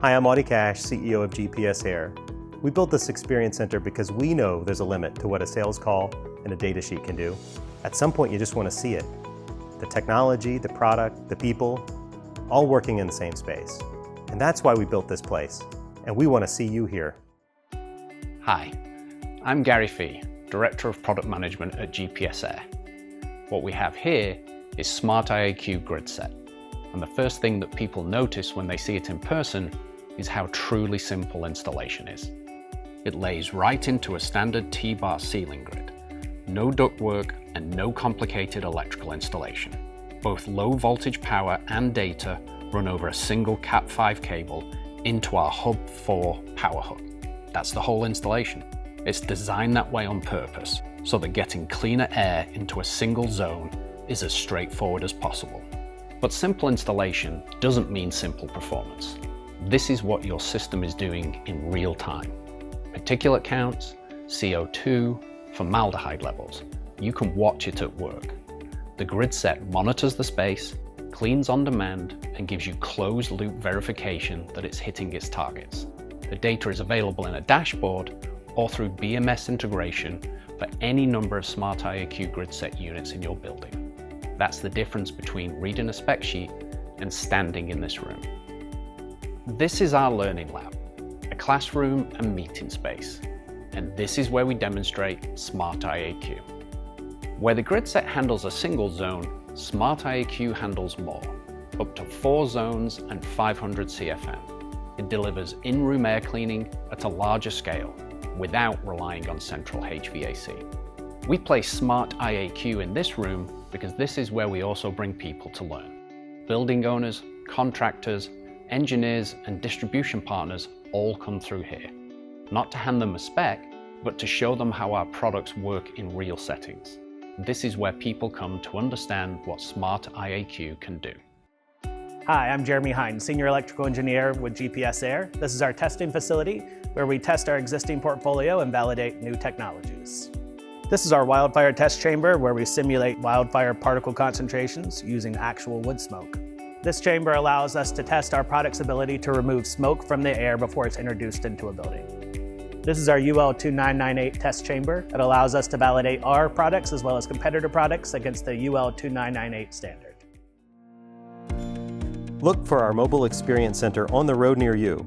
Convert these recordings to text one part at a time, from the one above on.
Hi, I'm Audwin Cash, CEO of GPS Air. We built this experience center because we know there's a limit to what a sales call and a data sheet can do. At some point, you just want to see it. The technology, the product, the people, all working in the same space. And that's why we built this place. And we want to see you here. Hi, I'm Garry Fee, Director of Product Management at GPS Air. What we have here is smartIAQ GridSet. And the first thing that people notice when they see it in person is how truly simple installation is. It lays right into a standard T-bar ceiling grid. No ductwork and no complicated electrical installation. Both low voltage power and data run over a single Cat5 cable into our Hub 4 power hook. That's the whole installation. It's designed that way on purpose, so that getting cleaner air into a single zone is as straightforward as possible. But simple installation doesn't mean simple performance. This is what your system is doing in real time. Particulate counts, CO2, formaldehyde levels. You can watch it at work. The GridSet monitors the space, cleans on demand, and gives you closed loop verification that it's hitting its targets. The data is available in a dashboard or through BMS integration for any number of smartIAQ GridSet units in your building. That's the difference between reading a spec sheet and standing in this room. This is our learning lab, a classroom and meeting space. And this is where we demonstrate smartIAQ. Where the GridSet handles a single zone, smartIAQ handles more, up to 4 zones and 500 CFM. It delivers in-room air cleaning at a larger scale without relying on central HVAC. We place smartIAQ in this room because this is where we also bring people to learn. Building owners, contractors, engineers, and distribution partners all come through here. Not to hand them a spec, but to show them how our products work in real settings. This is where people come to understand what smartIAQ can do. Hi, I'm Jeremy Hines, Senior Electrical Engineer with GPS Air. This is our testing facility where we test our existing portfolio and validate new technologies. This is our wildfire test chamber where we simulate wildfire particle concentrations using actual wood smoke. This chamber allows us to test our product's ability to remove smoke from the air before it's introduced into a building. This is our UL2998 test chamber. It allows us to validate our products as well as competitor products against the UL2998 standard. Look for our mobile experience center on the road near you.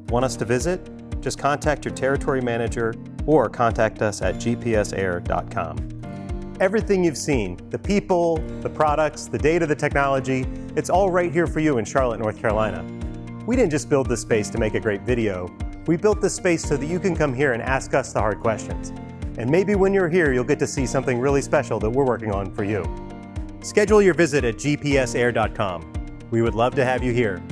Want us to visit? Just contact your territory manager or contact us at gpsair.com. Everything you've seen, the people, the products, the data, the technology, it's all right here for you in Charlotte, North Carolina. We didn't just build this space to make a great video. We built this space so that you can come here and ask us the hard questions. And maybe when you're here, you'll get to see something really special that we're working on for you. Schedule your visit at gpsair.com. We would love to have you here.